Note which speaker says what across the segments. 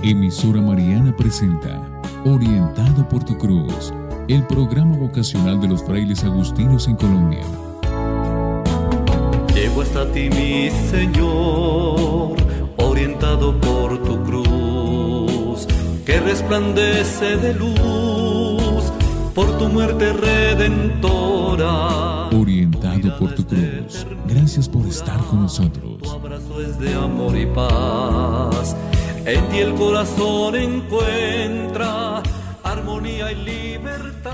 Speaker 1: Emisora Mariana presenta Orientado por tu Cruz, el programa vocacional de los frailes agustinos en Colombia.
Speaker 2: Llego hasta ti, mi Señor, orientado por tu cruz, que resplandece de luz por tu muerte redentora.
Speaker 1: Orientado por tu cruz. Gracias por estar con nosotros.
Speaker 2: Tu abrazo es de amor y paz. En ti el corazón encuentra armonía y libertad.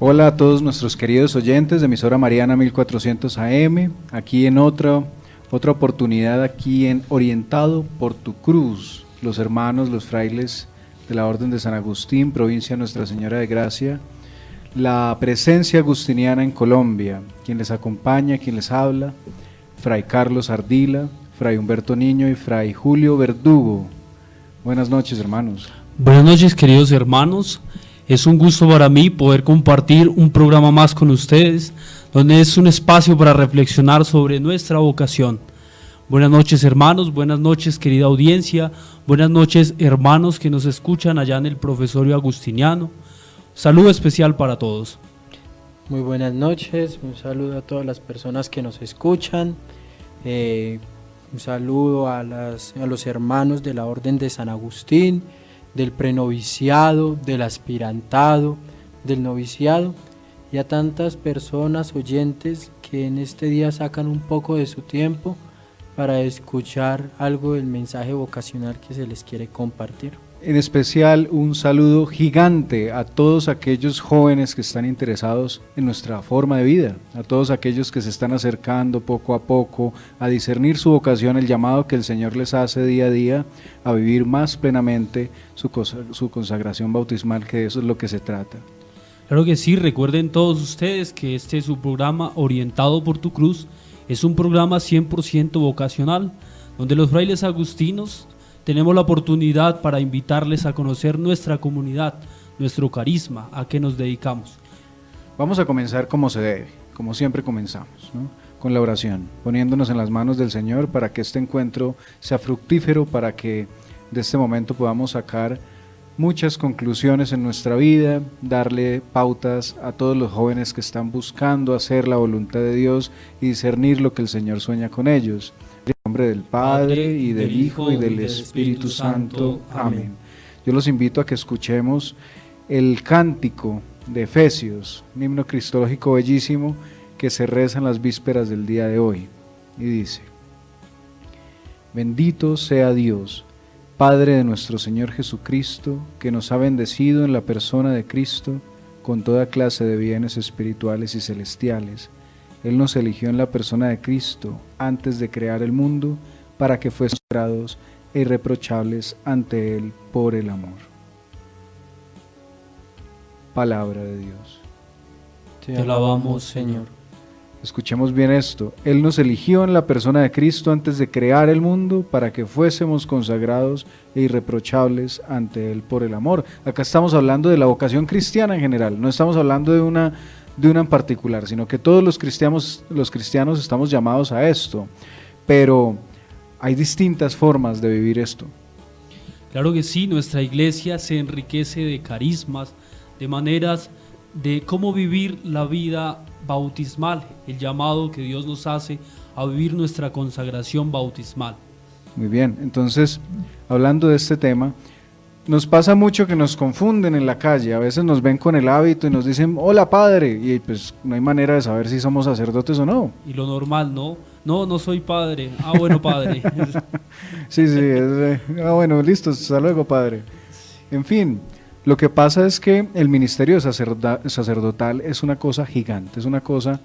Speaker 3: Hola a todos nuestros queridos oyentes de Emisora Mariana 1400 AM, aquí en otra oportunidad aquí en Orientado por tu Cruz, los hermanos, los frailes de la Orden de San Agustín, provincia Nuestra Señora de Gracia, la presencia agustiniana en Colombia, quien les acompaña, quien les habla, Fray Carlos Ardila, Fray Humberto Niño y Fray Julio Verdugo. Buenas noches, hermanos.
Speaker 4: Buenas noches, queridos hermanos. Es un gusto para mí poder compartir un programa más con ustedes, donde es un espacio para reflexionar sobre nuestra vocación. Buenas noches, hermanos, buenas noches, querida audiencia, buenas noches, hermanos que nos escuchan allá en el profesorio agustiniano. Saludo especial para todos.
Speaker 5: Muy buenas noches, un saludo a todas las personas que nos escuchan, un saludo a los hermanos de la Orden de San Agustín, del prenoviciado, del aspirantado, del noviciado y a tantas personas oyentes que en este día sacan un poco de su tiempo para escuchar algo del mensaje vocacional que se les quiere compartir.
Speaker 3: En especial un saludo gigante a todos aquellos jóvenes que están interesados en nuestra forma de vida, a todos aquellos que se están acercando poco a poco a discernir su vocación, el llamado que el Señor les hace día a día a vivir más plenamente su consagración bautismal, que eso es lo que se trata.
Speaker 4: Claro que sí, recuerden todos ustedes que este es su programa Orientado por tu Cruz, es un programa 100% vocacional, donde los frailes agustinos tenemos la oportunidad para invitarles a conocer nuestra comunidad, nuestro carisma, a qué nos dedicamos.
Speaker 3: Vamos a comenzar como se debe, como siempre comenzamos, ¿no? Con la oración, poniéndonos en las manos del Señor para que este encuentro sea fructífero, para que de este momento podamos sacar muchas conclusiones en nuestra vida, darle pautas a todos los jóvenes que están buscando hacer la voluntad de Dios y discernir lo que el Señor sueña con ellos. En nombre del Padre, y del Hijo, y del Espíritu Santo. Amén. Yo los invito a que escuchemos el cántico de Efesios, un himno cristológico bellísimo que se reza en las vísperas del día de hoy. Y dice: Bendito sea Dios, Padre de nuestro Señor Jesucristo, que nos ha bendecido en la persona de Cristo con toda clase de bienes espirituales y celestiales. Él nos eligió en la persona de Cristo antes de crear el mundo para que fuésemos consagrados e irreprochables ante Él por el amor. Palabra de Dios.
Speaker 5: Te alabamos, Señor.
Speaker 3: Escuchemos bien esto. Él nos eligió en la persona de Cristo antes de crear el mundo para que fuésemos consagrados e irreprochables ante Él por el amor. Acá estamos hablando de la vocación cristiana en general, no estamos hablando de una en particular, sino que todos los cristianos estamos llamados a esto, pero hay distintas formas de vivir esto.
Speaker 4: Claro que sí, nuestra iglesia se enriquece de carismas, de maneras de cómo vivir la vida bautismal, el llamado que Dios nos hace a vivir nuestra consagración bautismal.
Speaker 3: Muy bien, entonces, hablando de este tema, nos pasa mucho que nos confunden en la calle, a veces nos ven con el hábito y nos dicen, hola padre, y pues no hay manera de saber si somos sacerdotes o no.
Speaker 4: Y lo normal, no soy padre, bueno padre.
Speaker 3: Sí, bueno, listo, hasta luego padre. En fin, lo que pasa es que el ministerio sacerdotal es una cosa gigante, es una cosa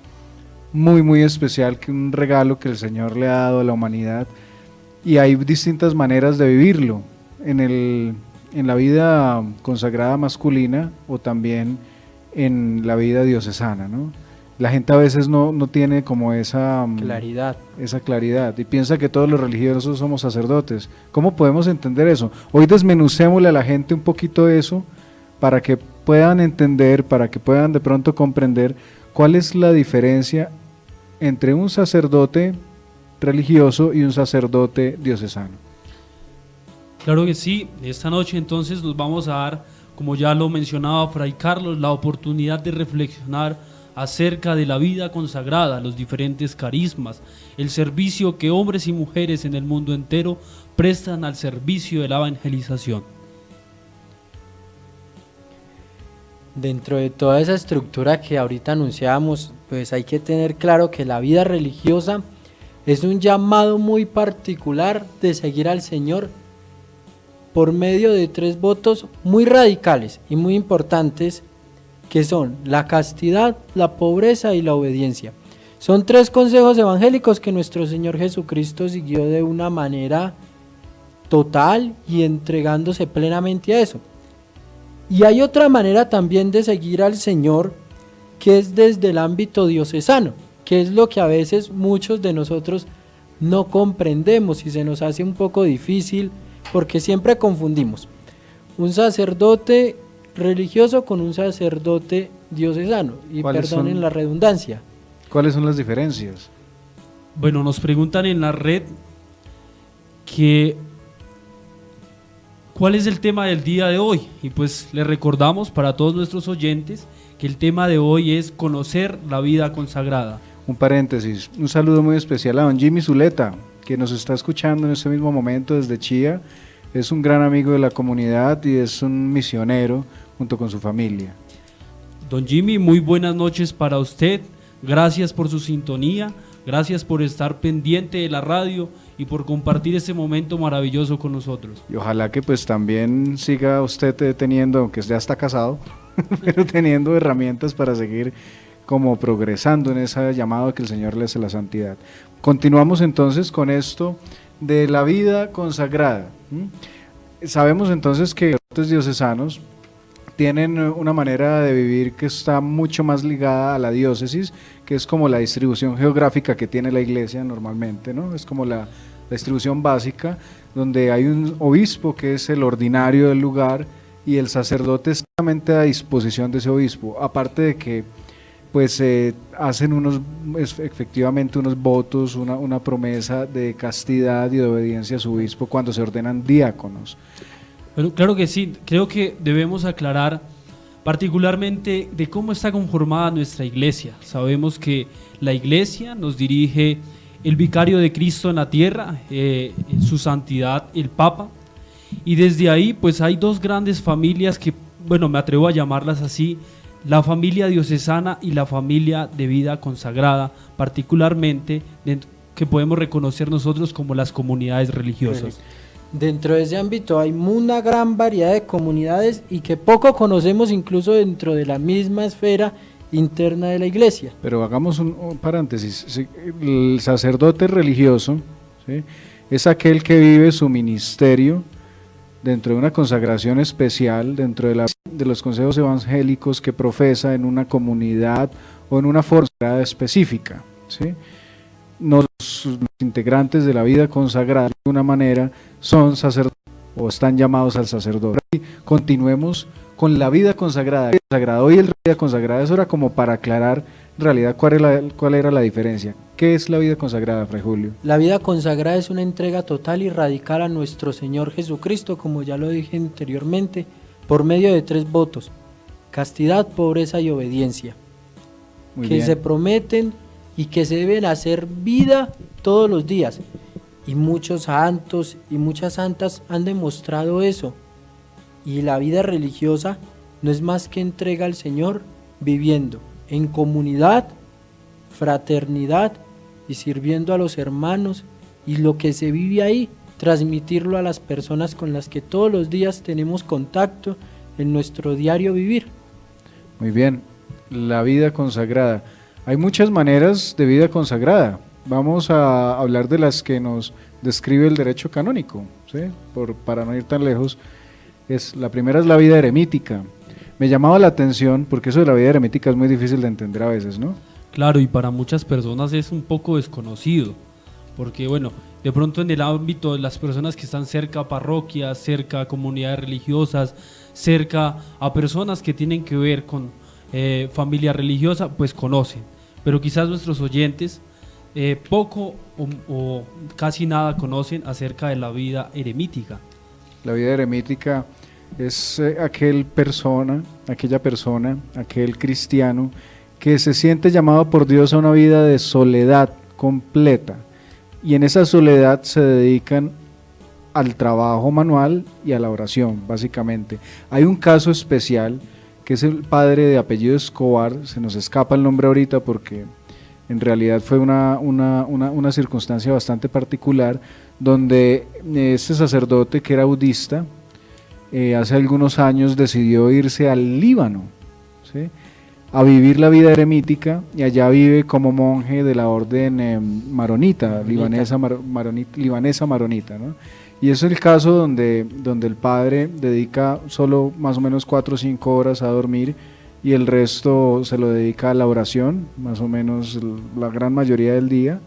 Speaker 3: muy muy especial, que un regalo que el Señor le ha dado a la humanidad, y hay distintas maneras de vivirlo en la vida consagrada masculina o también en la vida diocesana, ¿no? La gente a veces no tiene como esa claridad y piensa que todos los religiosos somos sacerdotes. ¿Cómo podemos entender eso? Hoy desmenucémosle a la gente un poquito eso para que puedan entender, para que puedan de pronto comprender cuál es la diferencia entre un sacerdote religioso y un sacerdote diocesano.
Speaker 4: Claro que sí, esta noche entonces nos vamos a dar, como ya lo mencionaba Fray Carlos, la oportunidad de reflexionar acerca de la vida consagrada, los diferentes carismas, el servicio que hombres y mujeres en el mundo entero prestan al servicio de la evangelización.
Speaker 5: Dentro de toda esa estructura que ahorita anunciábamos, pues hay que tener claro que la vida religiosa es un llamado muy particular de seguir al Señor por medio de 3 votos muy radicales y muy importantes, que son la castidad, la pobreza y la obediencia. Son 3 consejos evangélicos que nuestro Señor Jesucristo siguió de una manera total y entregándose plenamente a eso. Y hay otra manera también de seguir al Señor, que es desde el ámbito diocesano, que es lo que a veces muchos de nosotros no comprendemos y se nos hace un poco difícil, porque siempre confundimos un sacerdote religioso con un sacerdote diocesano, y perdonen la redundancia.
Speaker 3: ¿Cuáles son las diferencias?
Speaker 4: Bueno, nos preguntan en la red que ¿cuál es el tema del día de hoy? Y pues le recordamos para todos nuestros oyentes que el tema de hoy es conocer la vida consagrada.
Speaker 3: Un paréntesis, un saludo muy especial a don Jimmy Zuleta, que nos está escuchando en este mismo momento desde Chía. Es un gran amigo de la comunidad y es un misionero junto con su familia.
Speaker 4: Don Jimmy, muy buenas noches para usted. Gracias por su sintonía, gracias por estar pendiente de la radio y por compartir este momento maravilloso con nosotros.
Speaker 3: Y ojalá que pues también siga usted teniendo, aunque ya está casado, pero teniendo herramientas para seguir como progresando en ese llamado que el Señor le hace a la santidad. Continuamos entonces con esto de la vida consagrada. Sabemos entonces que los diocesanos tienen una manera de vivir que está mucho más ligada a la diócesis, que es como la distribución geográfica que tiene la iglesia normalmente, ¿no? Es como la distribución básica, donde hay un obispo que es el ordinario del lugar y el sacerdote es solamente a disposición de ese obispo, aparte de que pues hacen efectivamente unos votos, una promesa de castidad y de obediencia a su obispo cuando se ordenan diáconos.
Speaker 4: Bueno, claro que sí, creo que debemos aclarar particularmente de cómo está conformada nuestra iglesia. Sabemos que la iglesia nos dirige el vicario de Cristo en la tierra, su santidad el Papa, y desde ahí pues hay 2 grandes familias que, bueno, me atrevo a llamarlas así, la familia diocesana y la familia de vida consagrada, particularmente que podemos reconocer nosotros como las comunidades religiosas.
Speaker 5: Dentro de ese ámbito hay una gran variedad de comunidades y que poco conocemos incluso dentro de la misma esfera interna de la iglesia.
Speaker 3: Pero hagamos un paréntesis. El sacerdote religioso, ¿sí?, es aquel que vive su ministerio dentro de una consagración especial, dentro de los consejos evangélicos que profesa en una comunidad o en una forma específica, ¿sí? Los integrantes de la vida consagrada de alguna manera son sacerdotes o están llamados al sacerdote. Continuemos con la vida consagrada. Hoy la vida consagrada, eso era como para aclarar en realidad cuál era la diferencia. ¿Qué es la vida consagrada, Fray Julio?
Speaker 5: La vida consagrada es una entrega total y radical a nuestro Señor Jesucristo, como ya lo dije anteriormente, por medio de 3 votos: castidad, pobreza y obediencia, que se prometen y que se deben hacer vida todos los días. Y muchos santos y muchas santas han demostrado eso. Y la vida religiosa no es más que entrega al Señor, viviendo en comunidad, fraternidad y sirviendo a los hermanos, y lo que se vive ahí, transmitirlo a las personas con las que todos los días tenemos contacto en nuestro diario vivir.
Speaker 3: Muy bien, la vida consagrada. Hay muchas maneras de vida consagrada. Vamos a hablar de las que nos describe el derecho canónico, ¿sí? Para no ir tan lejos. La primera es la vida eremítica. Me llamaba la atención porque eso de la vida eremítica es muy difícil de entender a veces, ¿no?
Speaker 4: Claro, y para muchas personas es un poco desconocido, porque bueno, de pronto en el ámbito de las personas que están cerca a parroquias, cerca a comunidades religiosas, cerca a personas que tienen que ver con familia religiosa, pues conocen, pero quizás nuestros oyentes poco o casi nada conocen acerca de la vida eremítica.
Speaker 3: La vida eremítica es aquella persona, aquel cristiano que se siente llamado por Dios a una vida de soledad completa, y en esa soledad se dedican al trabajo manual y a la oración, básicamente. Hay un caso especial que es el padre de apellido Escobar, se nos escapa el nombre ahorita porque en realidad fue una circunstancia bastante particular, donde este sacerdote, que era budista, hace algunos años decidió irse al Líbano, ¿sí?, a vivir la vida eremítica, y allá vive como monje de la orden maronita, libanesa maronita, ¿no? Y es el caso donde el padre dedica solo más o menos 4 o 5 horas a dormir, y el resto se lo dedica a la oración, más o menos la gran mayoría del día,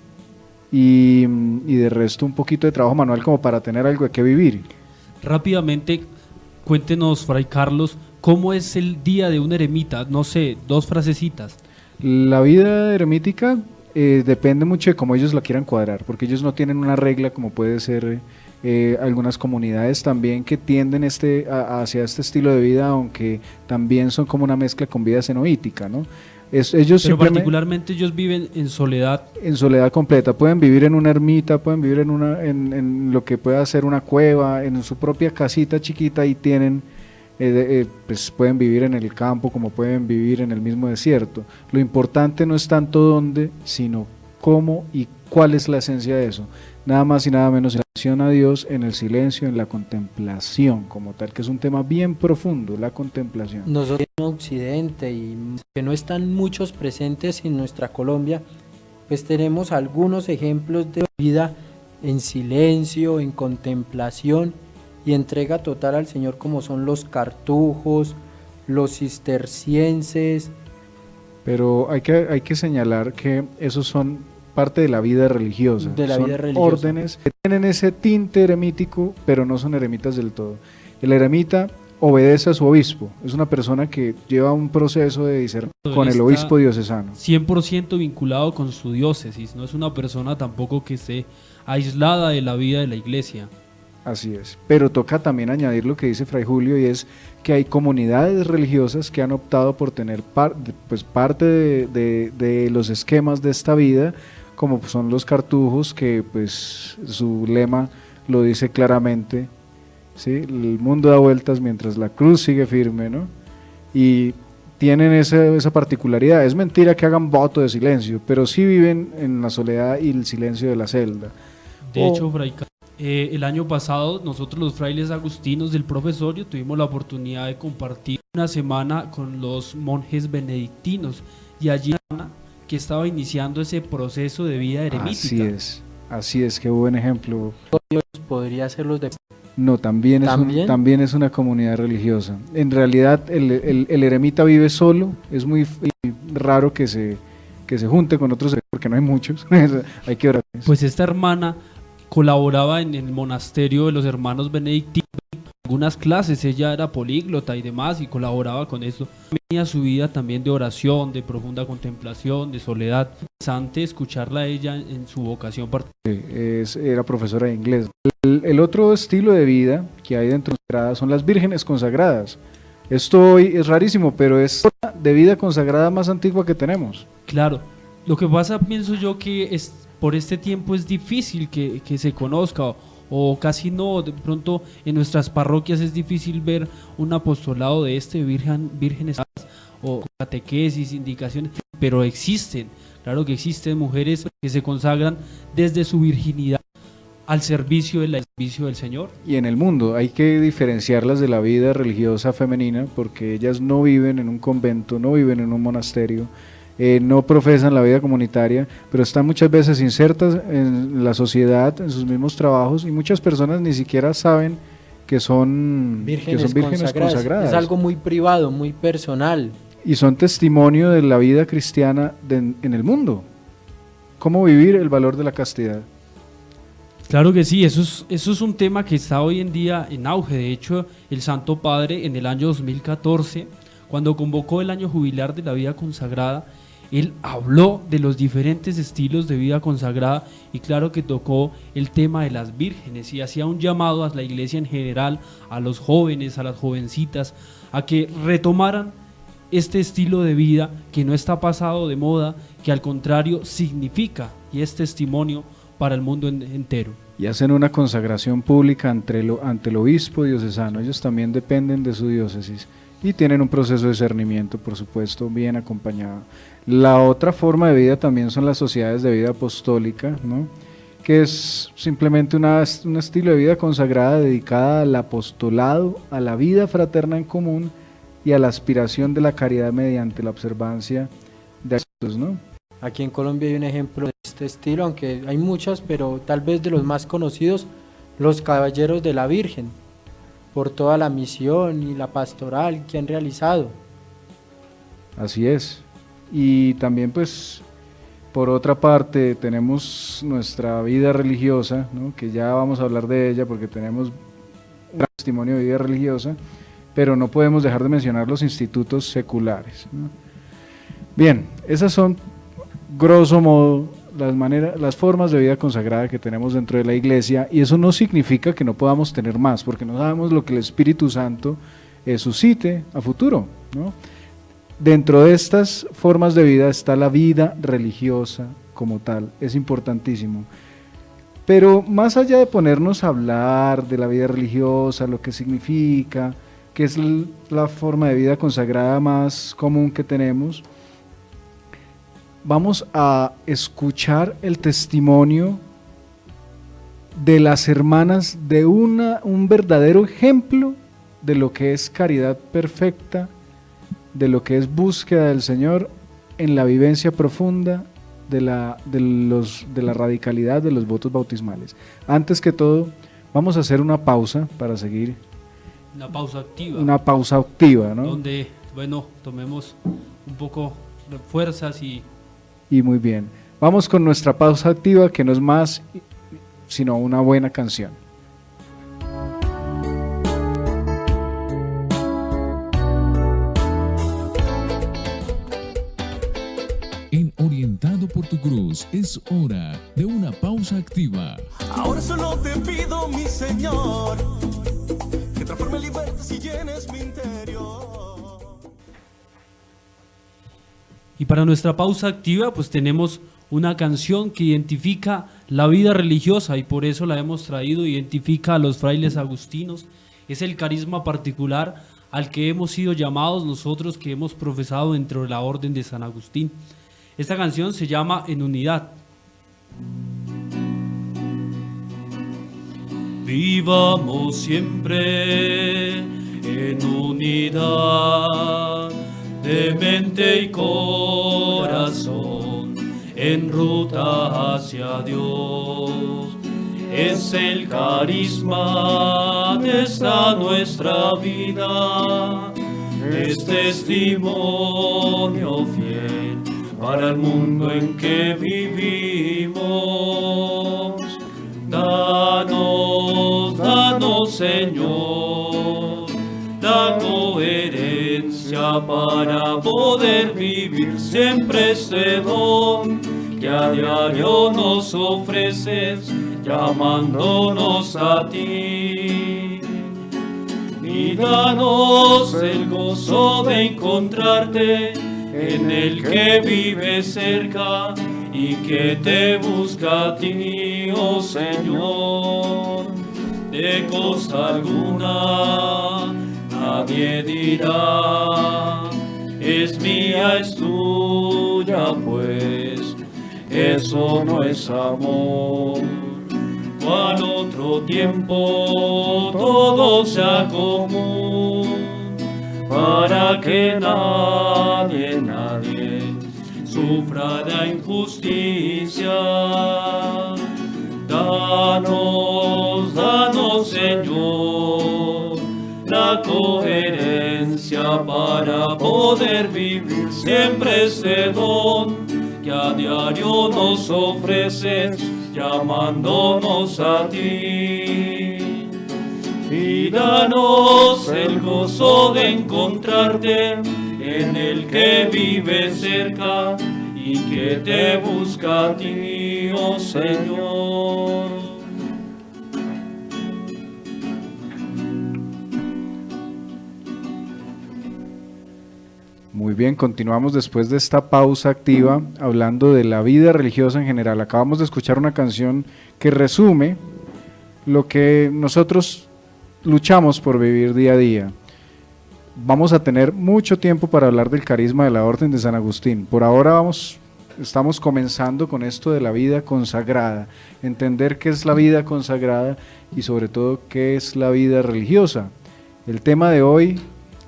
Speaker 3: y de resto un poquito de trabajo manual como para tener algo de qué vivir.
Speaker 4: Rápidamente, cuéntenos, Fray Carlos, ¿cómo es el día de un eremita? No sé, 2 frasecitas.
Speaker 3: La vida eremítica depende mucho de cómo ellos la quieran cuadrar, porque ellos no tienen una regla como puede ser algunas comunidades también que tienden hacia este estilo de vida, aunque también son como una mezcla con vida cenoítica, ¿no? Pero
Speaker 4: particularmente ellos viven en soledad. En
Speaker 3: soledad completa. Pueden vivir en una ermita, pueden vivir en lo que pueda ser una cueva, en su propia casita chiquita, y tienen pues pueden vivir en el campo como pueden vivir en el mismo desierto. Lo importante no es tanto dónde, sino cómo y cuál es la esencia de eso. Nada más y nada menos en la oración a Dios, en el silencio, en la contemplación como tal, que es un tema bien profundo, la contemplación.
Speaker 5: Nosotros en Occidente, y que no están muchos presentes en nuestra Colombia, pues tenemos algunos ejemplos de vida en silencio, en contemplación y entrega total al Señor, como son los cartujos, los cistercienses.
Speaker 3: Pero hay que señalar que esos son parte de la vida religiosa, son órdenes que tienen ese tinte eremítico, pero no son eremitas del todo. El eremita obedece a su obispo, es una persona que lleva un proceso de discernimiento con el obispo diocesano.
Speaker 4: 100% vinculado con su diócesis, no es una persona tampoco que esté aislada de la vida de la iglesia.
Speaker 3: Así es, pero toca también añadir lo que dice Fray Julio, y es que hay comunidades religiosas que han optado por tener parte de los esquemas de esta vida, como son los cartujos, que pues su lema lo dice claramente, ¿sí? El mundo da vueltas mientras la cruz sigue firme, ¿no? Y tienen esa particularidad. Es mentira que hagan voto de silencio, pero sí viven en la soledad y el silencio de la celda.
Speaker 4: De hecho, Fray Carlos, el año pasado nosotros los frailes agustinos del profesorio tuvimos la oportunidad de compartir una semana con los monjes benedictinos, y allí que estaba iniciando ese proceso de vida eremítica.
Speaker 3: Así es, qué buen ejemplo.
Speaker 5: Podría ser los de...
Speaker 3: No, también es una comunidad religiosa. En realidad el eremita vive solo, es muy raro que se junte con otros, porque no hay muchos, hay que orar.
Speaker 4: Pues esta hermana colaboraba en el monasterio de los hermanos benedictinos, algunas clases, ella era políglota y demás, y colaboraba con eso. Tenía su vida también de oración, de profunda contemplación, de soledad. Interesante escucharla a ella en su vocación particular.
Speaker 3: Era profesora de inglés. El otro estilo de vida que hay dentro de son las vírgenes consagradas. Esto hoy es rarísimo, pero es la de vida consagrada más antigua que tenemos.
Speaker 4: Claro, lo que pasa, pienso yo, que por este tiempo es difícil que se conozca, o casi no. De pronto en nuestras parroquias es difícil ver un apostolado de vírgenes o catequesis, indicaciones, pero existen, claro que existen mujeres que se consagran desde su virginidad al servicio del Señor.
Speaker 3: Y en el mundo hay que diferenciarlas de la vida religiosa femenina, porque ellas no viven en un convento, no viven en un monasterio, no profesan la vida comunitaria, pero están muchas veces insertas en la sociedad, en sus mismos trabajos, y muchas personas ni siquiera saben que son vírgenes consagradas.
Speaker 5: Es algo muy privado, muy personal.
Speaker 3: y son testimonio de la vida cristiana en el mundo. ¿Cómo vivir el valor de la castidad?
Speaker 4: Claro que sí, eso es un tema que está hoy en día en auge. De hecho, el Santo Padre en el año 2014, cuando convocó el año jubilar de la vida consagrada, él habló de los diferentes estilos de vida consagrada y claro que tocó el tema de las vírgenes y hacía un llamado a la iglesia en general, a los jóvenes, a las jovencitas, a que retomaran este estilo de vida que no está pasado de moda, que al contrario significa y es testimonio para el mundo entero.
Speaker 3: Y hacen una consagración pública ante el obispo diocesano. Ellos también dependen de su diócesis y tienen un proceso de discernimiento, por supuesto, bien acompañado. La otra forma de vida también son las sociedades de vida apostólica, ¿no? Que es simplemente un estilo de vida consagrada dedicada al apostolado, a la vida fraterna en común y a la aspiración de la caridad mediante la observancia de actos, ¿no?
Speaker 5: Aquí en Colombia hay un ejemplo de este estilo, aunque hay muchas, pero tal vez de los más conocidos, los Caballeros de la Virgen, por toda la misión y la pastoral que han realizado.
Speaker 3: Así es. Y también pues por otra parte tenemos nuestra vida religiosa, ¿no? Que ya vamos a hablar de ella porque tenemos un gran testimonio de vida religiosa, pero no podemos dejar de mencionar los institutos seculares, ¿no? Bien, esas son grosso modo las formas de vida consagrada que tenemos dentro de la iglesia, y eso no significa que no podamos tener más, porque no sabemos lo que el Espíritu Santo suscite a futuro, ¿no? Dentro de estas formas de vida está la vida religiosa como tal, es importantísimo. Pero más allá de ponernos a hablar de la vida religiosa, lo que significa, que es la forma de vida consagrada más común que tenemos, vamos a escuchar el testimonio de las hermanas de un verdadero ejemplo de lo que es caridad perfecta, de lo que es búsqueda del Señor en la vivencia profunda de la radicalidad de los votos bautismales. Antes que todo, vamos a hacer una pausa para seguir.
Speaker 4: Una pausa activa.
Speaker 3: Una pausa activa, ¿no?
Speaker 4: Donde, bueno, tomemos un poco de fuerzas y
Speaker 3: muy bien. Vamos con nuestra pausa activa, que no es más sino una buena canción.
Speaker 1: En Orientado por tu Cruz es hora de una pausa activa.
Speaker 6: Ahora solo te pido, mi Señor, que transforme libertad y llenes mi interior.
Speaker 4: Y para nuestra pausa activa, pues tenemos una canción que identifica la vida religiosa y por eso la hemos traído, identifica a los frailes agustinos, es el carisma particular al que hemos sido llamados nosotros que hemos profesado dentro de la Orden de San Agustín. Esta canción se llama En Unidad. Vivamos siempre en unidad de mente y corazón, en ruta hacia Dios. Es el carisma de esta nuestra vida, es testimonio fiel para el mundo en que vivimos. Danos, Señor, la coherencia para poder vivir siempre este don que a diario nos ofreces, llamándonos a ti. Y danos el gozo de encontrarte en el que vive cerca y que te busca a ti, oh Señor. De costa alguna nadie dirá, es mía, es tuya, pues eso no es amor. Cual otro tiempo todo sea común, para que nadie sufra la injusticia. Danos, Señor, la coherencia para poder vivir
Speaker 2: siempre ese don que a diario nos ofreces, llamándonos a ti. Y danos el gozo de encontrarte en el que vive cerca y que te busca a ti, oh Señor.
Speaker 3: Muy bien, continuamos después de esta pausa activa hablando de la vida religiosa en general. Acabamos de escuchar una canción que resume lo que nosotros luchamos por vivir día a día. Vamos a tener mucho tiempo para hablar del carisma de la Orden de San Agustín. Por ahora estamos comenzando con esto de la vida consagrada, entender qué es la vida consagrada y sobre todo qué es la vida religiosa. El tema de hoy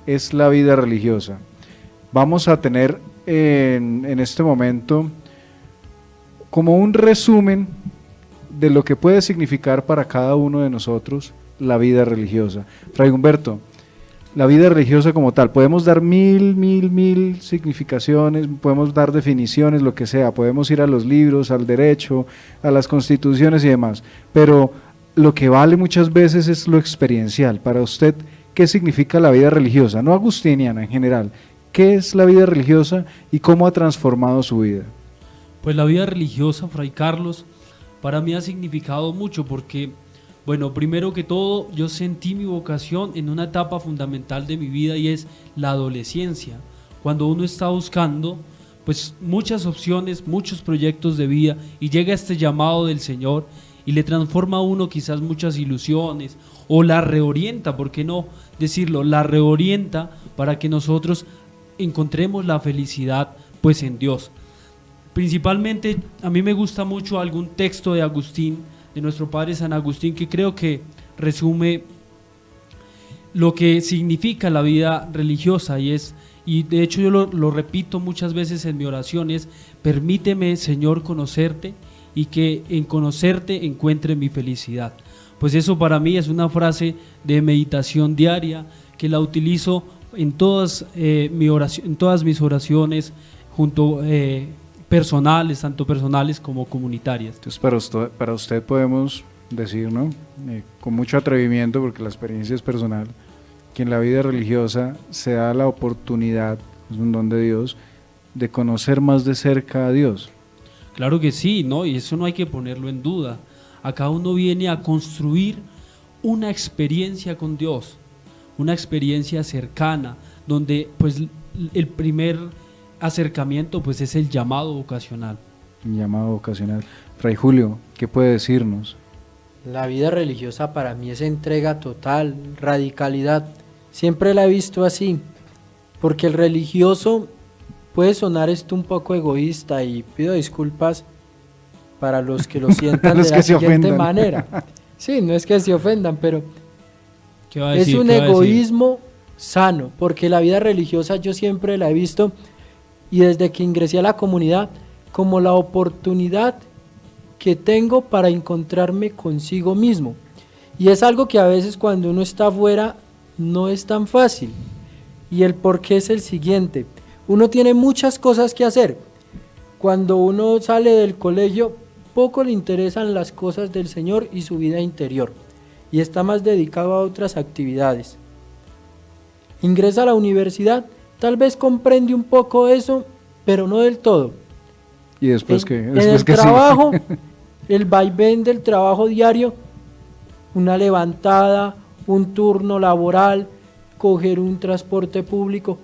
Speaker 3: es la vida religiosa. Vamos a tener en este momento como un resumen de lo que puede significar para cada uno de nosotros la vida religiosa. Fray Humberto, la vida religiosa como tal, podemos dar mil significaciones, podemos dar definiciones, lo que sea, podemos ir a los libros, al derecho, a las constituciones y demás, pero lo que vale muchas veces es lo experiencial. Para usted, ¿qué significa la vida religiosa? No agustiniana, en general. ¿Qué es la vida religiosa y cómo ha transformado su vida?
Speaker 4: Pues la vida religiosa, Fray Carlos, para mí ha significado mucho porque, bueno, primero que todo, yo sentí mi vocación en una etapa fundamental de mi vida y es la adolescencia. Cuando uno está buscando, pues, muchas opciones, muchos proyectos de vida y llega este llamado del Señor y le transforma a uno quizás muchas ilusiones o la reorienta, ¿por qué no decirlo? La reorienta para que nosotros encontremos la felicidad pues en Dios. Principalmente a mí me gusta mucho algún texto de Agustín, de nuestro padre San Agustín, que creo que resume lo que significa la vida religiosa y de hecho yo lo repito muchas veces en mi oración, es: permíteme, Señor, conocerte y que en conocerte encuentre mi felicidad. Pues eso para mí es una frase de meditación diaria que la utilizo en todas mis oraciones, personales, tanto personales como comunitarias.
Speaker 3: Entonces para usted podemos decir, ¿no? Con mucho atrevimiento, porque la experiencia es personal, que en la vida religiosa se da la oportunidad, es un don de Dios, de conocer más de cerca a Dios.
Speaker 4: Claro que sí, ¿no? Y eso no hay que ponerlo en duda. Acá uno viene a construir una experiencia con Dios, una experiencia cercana, donde pues el primer acercamiento pues es el llamado vocacional.
Speaker 3: Llamado vocacional. Fray Julio, ¿qué puede decirnos?
Speaker 5: La vida religiosa para mí es entrega total, radicalidad. Siempre la he visto así, porque el religioso puede sonar esto un poco egoísta y pido disculpas para los que lo sientan de la siguiente manera. Sí, no es que se ofendan, pero es un egoísmo sano, porque la vida religiosa yo siempre la he visto, y desde que ingresé a la comunidad, como la oportunidad que tengo para encontrarme consigo mismo. Y es algo que a veces cuando uno está afuera no es tan fácil. Y el porqué es el siguiente: uno tiene muchas cosas que hacer. Cuando uno sale del colegio, poco le interesan las cosas del Señor y su vida interior, y está más dedicado a otras actividades. Ingresa a la universidad, tal vez comprende un poco eso, pero no del todo.
Speaker 3: ¿Y después qué?
Speaker 5: En el trabajo, el vaivén del trabajo diario, una levantada, un turno laboral, coger un transporte público,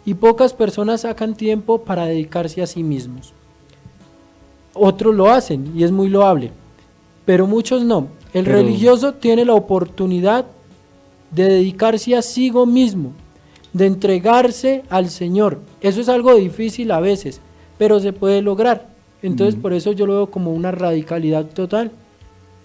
Speaker 5: y pocas personas sacan tiempo para dedicarse a sí mismos. Otros lo hacen y es muy loable, pero muchos no. El religioso tiene la oportunidad de dedicarse a sí mismo, de entregarse al Señor. Eso es algo difícil a veces, pero se puede lograr. Entonces por eso yo lo veo como una radicalidad total.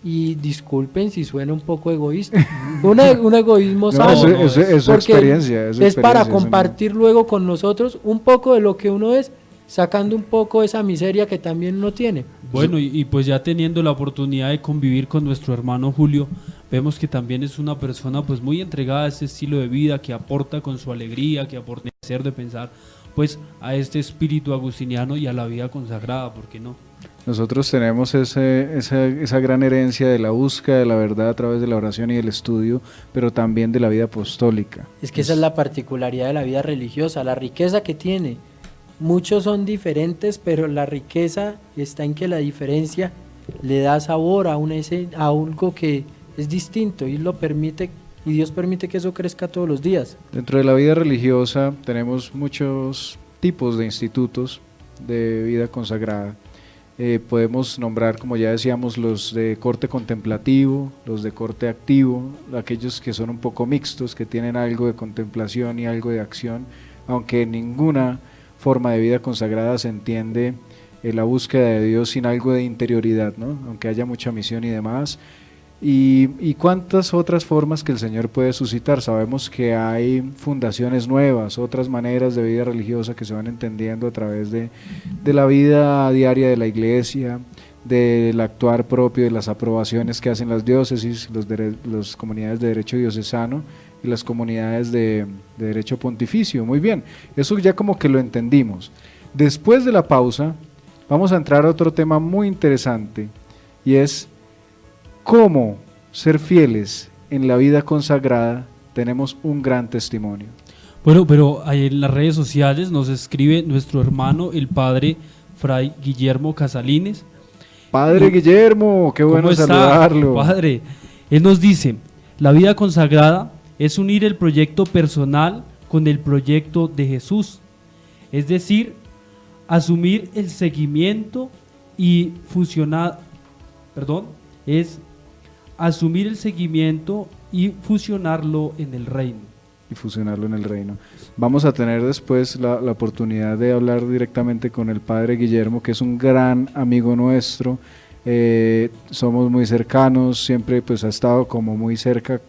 Speaker 5: Y disculpen si suena un poco egoísta, un egoísmo sano,
Speaker 3: es experiencia,
Speaker 5: es para compartir luego con nosotros un poco de lo que uno es, sacando un poco esa miseria que también uno tiene.
Speaker 4: Bueno, y pues ya teniendo la oportunidad de convivir con nuestro hermano Julio, vemos que también es una persona pues muy entregada a ese estilo de vida, que aporta con su alegría, que aporta en ser de pensar, pues a este espíritu agustiniano y a la vida consagrada, ¿por qué no?
Speaker 3: Nosotros tenemos esa gran herencia de la búsqueda de la verdad a través de la oración y el estudio, pero también de la vida apostólica.
Speaker 5: Es que esa es la particularidad de la vida religiosa, la riqueza que tiene. Muchos son diferentes, pero la riqueza está en que la diferencia le da sabor a algo que es distinto y lo permite, y Dios permite que eso crezca todos los días.
Speaker 3: Dentro de la vida religiosa tenemos muchos tipos de institutos de vida consagrada. Podemos nombrar, como ya decíamos, los de corte contemplativo, los de corte activo, aquellos que son un poco mixtos, que tienen algo de contemplación y algo de acción, aunque en ninguna forma de vida consagrada se entiende la búsqueda de Dios sin algo de interioridad, ¿no? Aunque haya mucha misión y demás. Y cuántas otras formas que el Señor puede suscitar. Sabemos que hay fundaciones nuevas, otras maneras de vida religiosa que se van entendiendo a través de la vida diaria de la iglesia, del actuar propio, de las aprobaciones que hacen las diócesis, las comunidades de derecho diocesano y las comunidades de derecho pontificio. Muy bien, eso ya como que lo entendimos. Después de la pausa vamos a entrar a otro tema muy interesante, y es cómo ser fieles en la vida consagrada. Tenemos un gran testimonio.
Speaker 4: Bueno, pero ahí en las redes sociales nos escribe nuestro hermano, el padre Fray Guillermo Casalines.
Speaker 3: Padre Guillermo, qué bueno saludarlo.
Speaker 4: Padre, él nos dice: la vida consagrada es unir el proyecto personal con el proyecto de Jesús, es decir, asumir el seguimiento y asumir el seguimiento y fusionarlo en el reino.
Speaker 3: Vamos a tener después la oportunidad de hablar directamente con el padre Guillermo, que es un gran amigo nuestro. Somos muy cercanos, siempre pues ha estado como muy cerca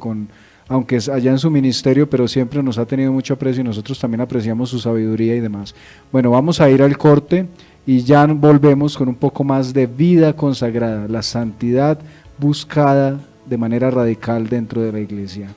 Speaker 3: aunque es allá en su ministerio, pero siempre nos ha tenido mucho aprecio y nosotros también apreciamos su sabiduría y demás. Bueno, vamos a ir al corte y ya volvemos con un poco más de vida consagrada, la santidad buscada de manera radical dentro de la iglesia.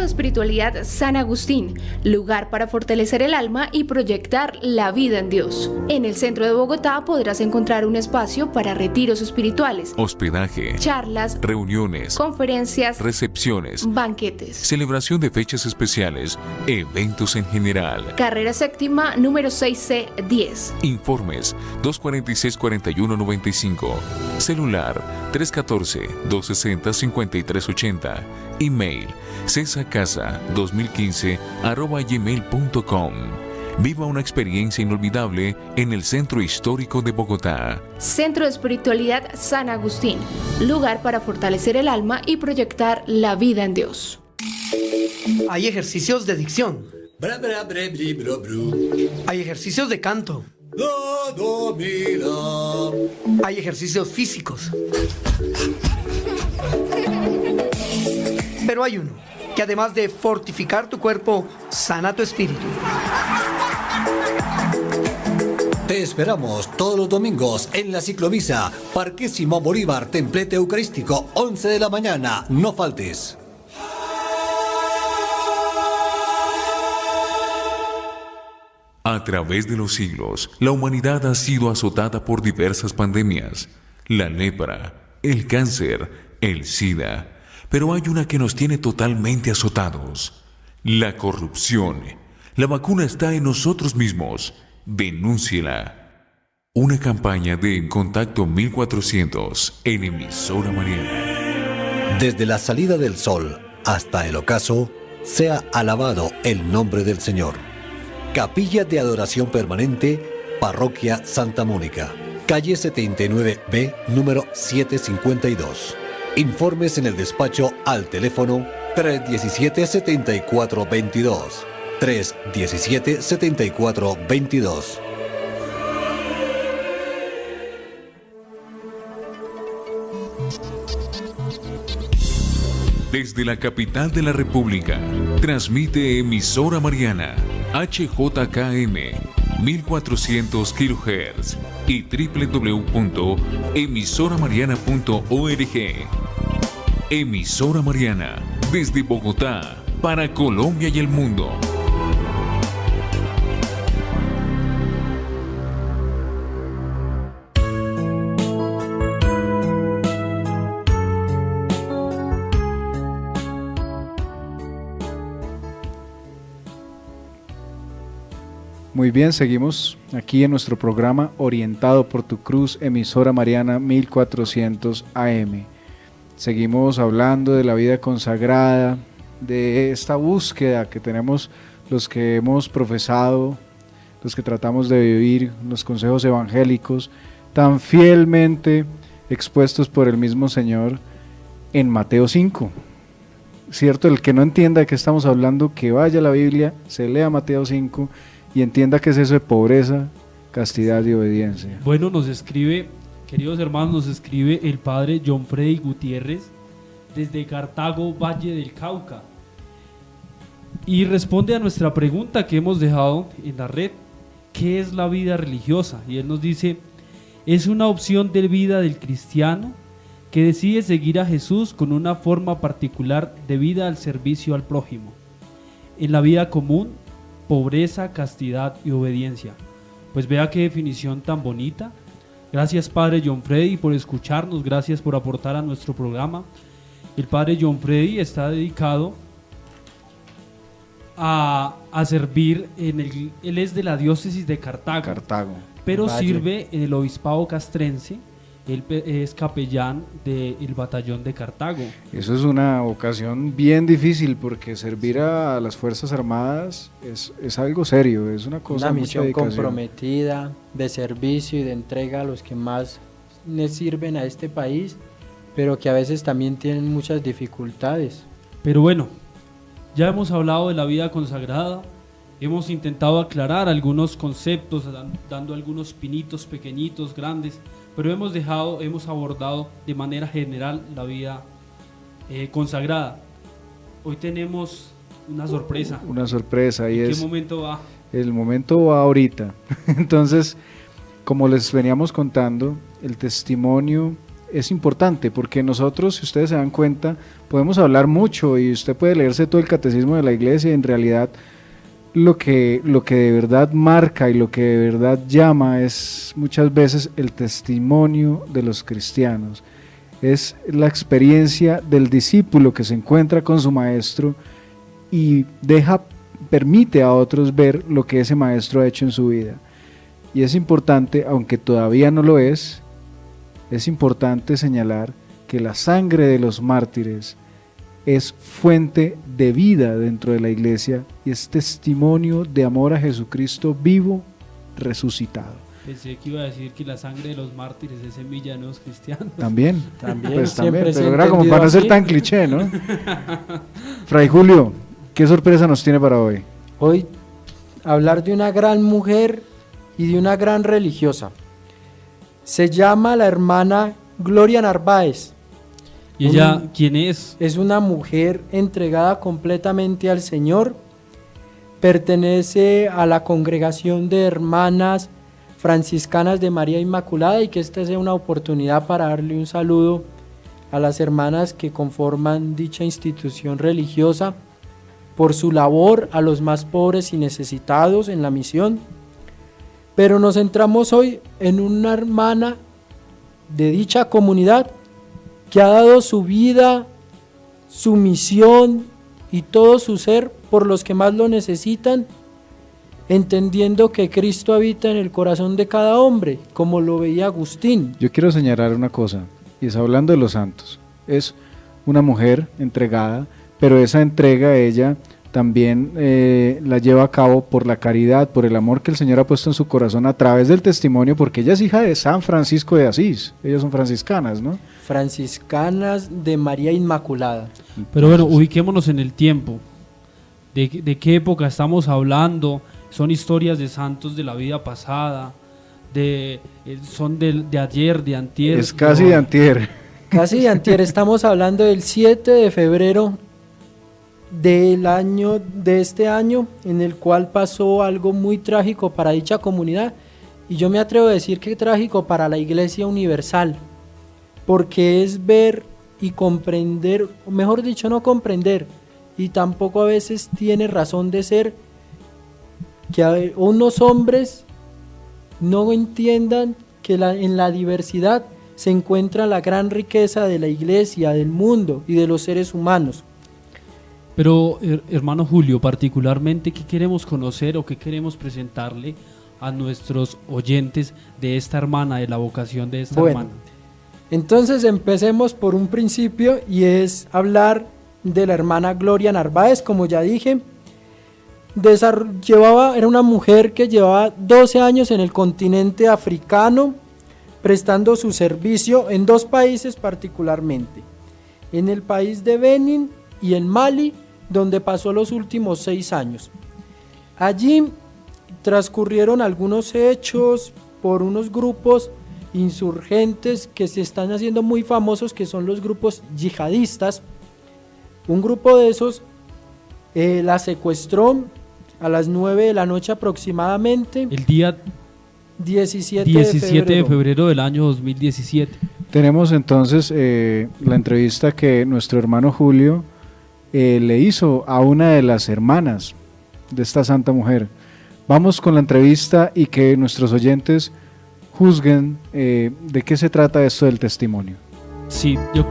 Speaker 7: Espiritualidad San Agustín, lugar para fortalecer el alma y proyectar la vida en Dios. En el centro de Bogotá podrás encontrar un espacio para retiros espirituales,
Speaker 1: hospedaje,
Speaker 7: charlas,
Speaker 1: reuniones,
Speaker 7: conferencias,
Speaker 1: recepciones,
Speaker 7: banquetes,
Speaker 1: celebración de fechas especiales, eventos en general.
Speaker 7: Carrera séptima, número 6C10.
Speaker 1: Informes 246-4195. Celular 314-260-5380. Email cesacasa2015@gmail.com. Viva una experiencia inolvidable en el Centro Histórico de Bogotá.
Speaker 7: Centro de Espiritualidad San Agustín, lugar para fortalecer el alma y proyectar la vida en Dios.
Speaker 8: Hay ejercicios de dicción. Hay ejercicios de canto. Hay ejercicios físicos. Pero hay uno que, además de fortificar tu cuerpo, sana tu espíritu.
Speaker 9: Te esperamos todos los domingos en la ciclomisa Parque Simón Bolívar, Templete Eucarístico, 11 de la mañana. No faltes.
Speaker 1: A través de los siglos, la humanidad ha sido azotada por diversas pandemias: la lepra, el cáncer, el SIDA. Pero hay una que nos tiene totalmente azotados: la corrupción. La vacuna está en nosotros mismos. Denúnciela. Una campaña de Contacto 1400 en emisora mariana.
Speaker 9: Desde la salida del sol hasta el ocaso, sea alabado el nombre del Señor. Capilla de Adoración Permanente, Parroquia Santa Mónica, calle 79B, número 752. Informes en el despacho al teléfono 317-7422. 317-7422.
Speaker 1: Desde la capital de la República, transmite Emisora Mariana, HJKM, 1400 kHz y www.emisoramariana.org. Emisora Mariana, desde Bogotá, para Colombia y el mundo.
Speaker 3: Muy bien, seguimos aquí en nuestro programa Orientado por tu Cruz, Emisora Mariana 1400 AM. Seguimos hablando de la vida consagrada, de esta búsqueda que tenemos los que hemos profesado, los que tratamos de vivir los consejos evangélicos tan fielmente expuestos por el mismo Señor en Mateo 5. ¿Cierto? El que no entienda de qué estamos hablando, que vaya a la Biblia, se lea Mateo 5 y entienda qué es eso de pobreza, castidad y obediencia.
Speaker 4: Bueno, nos escribe, queridos hermanos, nos escribe el padre John Freddy Gutiérrez desde Cartago, Valle del Cauca, y responde a nuestra pregunta que hemos dejado en la red: ¿qué es la vida religiosa? Y él nos dice: es una opción de vida del cristiano que decide seguir a Jesús con una forma particular de vida al servicio al prójimo. En la vida común, pobreza, castidad y obediencia. Pues vea qué definición tan bonita. Gracias, padre John Freddy, por escucharnos, gracias por aportar a nuestro programa. El padre John Freddy está dedicado a servir él es de la diócesis de Cartago, pero
Speaker 5: Valle.
Speaker 4: sirve en el obispado castrense. Él es capellán del batallón de Cartago.
Speaker 3: Eso es una vocación bien difícil, porque servir a las Fuerzas Armadas es algo serio, es una cosa
Speaker 5: Una
Speaker 3: de mucha
Speaker 5: misión
Speaker 3: dedicación.
Speaker 5: comprometida, de servicio y de entrega a los que más le sirven a este país, pero que a veces también tienen muchas dificultades.
Speaker 4: Pero bueno, ya hemos hablado de la vida consagrada, hemos intentado aclarar algunos conceptos, dando algunos pinitos pequeñitos, grandes, pero hemos abordado de manera general la vida consagrada. Hoy tenemos una sorpresa.
Speaker 3: Una sorpresa, y
Speaker 4: ¿En
Speaker 3: es...
Speaker 4: qué momento va?
Speaker 3: El momento va ahorita. Entonces, como les veníamos contando, el testimonio es importante, porque nosotros, si ustedes se dan cuenta, podemos hablar mucho y usted puede leerse todo el catecismo de la iglesia, y en realidad lo que de verdad marca y lo que de verdad llama es muchas veces el testimonio de los cristianos. Es la experiencia del discípulo que se encuentra con su maestro y permite a otros ver lo que ese maestro ha hecho en su vida. Y es importante, aunque todavía no lo es importante señalar que la sangre de los mártires es fuente de vida dentro de la iglesia y es testimonio de amor a Jesucristo vivo, resucitado.
Speaker 4: Pensé que iba a decir que la sangre de los mártires es semilla de nuevos cristianos.
Speaker 3: También, pues también,
Speaker 5: siempre se ha
Speaker 3: pero era como
Speaker 5: entendido
Speaker 3: para no ser
Speaker 5: así.
Speaker 3: tan cliché, ¿no? Fray Julio, ¿qué sorpresa nos tiene para hoy?
Speaker 5: Hoy hablar de una gran mujer y de una gran religiosa. Se llama la hermana Gloria Narváez.
Speaker 4: ¿Y ella quién es?
Speaker 5: Es una mujer entregada completamente al Señor. Pertenece a la congregación de hermanas franciscanas de María Inmaculada, y que esta sea una oportunidad para darle un saludo a las hermanas que conforman dicha institución religiosa por su labor a los más pobres y necesitados en la misión. Pero nos centramos hoy en una hermana de dicha comunidad que ha dado su vida, su misión y todo su ser por los que más lo necesitan, entendiendo que Cristo habita en el corazón de cada hombre, como lo veía Agustín.
Speaker 3: Yo quiero señalar una cosa, y es hablando de los santos. Es una mujer entregada, pero esa entrega ella también la lleva a cabo por la caridad, por el amor que el Señor ha puesto en su corazón a través del testimonio, porque ella es hija de San Francisco de Asís. Ellas son franciscanas, ¿no?
Speaker 5: Franciscanas de María Inmaculada.
Speaker 4: Pero bueno, ubiquémonos en el tiempo. ¿De qué época estamos hablando? Son historias de santos de la vida pasada, son de ayer, de antier.
Speaker 3: Es casi de antier.
Speaker 5: Casi antier, estamos hablando del 7 de febrero de este año, en el cual pasó algo muy trágico para dicha comunidad, y yo me atrevo a decir que trágico para la Iglesia Universal, porque es ver y comprender, o mejor dicho, no comprender, y tampoco a veces tiene razón de ser, que unos hombres no entiendan que en la diversidad se encuentra la gran riqueza de la Iglesia, del mundo y de los seres humanos.
Speaker 4: Pero, hermano Julio, particularmente, ¿qué queremos conocer o qué queremos presentarle a nuestros oyentes de esta hermana, de la vocación de esta hermana?
Speaker 5: Entonces empecemos por un principio, y es hablar de la hermana Gloria Narváez. Como ya dije, era una mujer que llevaba 12 años en el continente africano, prestando su servicio en 2 países particularmente, en el país de Benín y en Mali, donde pasó los últimos 6 años. Allí transcurrieron algunos hechos por unos grupos insurgentes que se están haciendo muy famosos, que son los grupos yihadistas. Un grupo de esos la secuestró a las 9 de la noche aproximadamente.
Speaker 4: El día
Speaker 5: 17
Speaker 4: de febrero del año 2017.
Speaker 3: Tenemos entonces la entrevista que nuestro hermano Julio le hizo a una de las hermanas de esta santa mujer. Vamos con la entrevista y que nuestros oyentes juzguen de qué se trata esto del testimonio.
Speaker 4: Sí, yo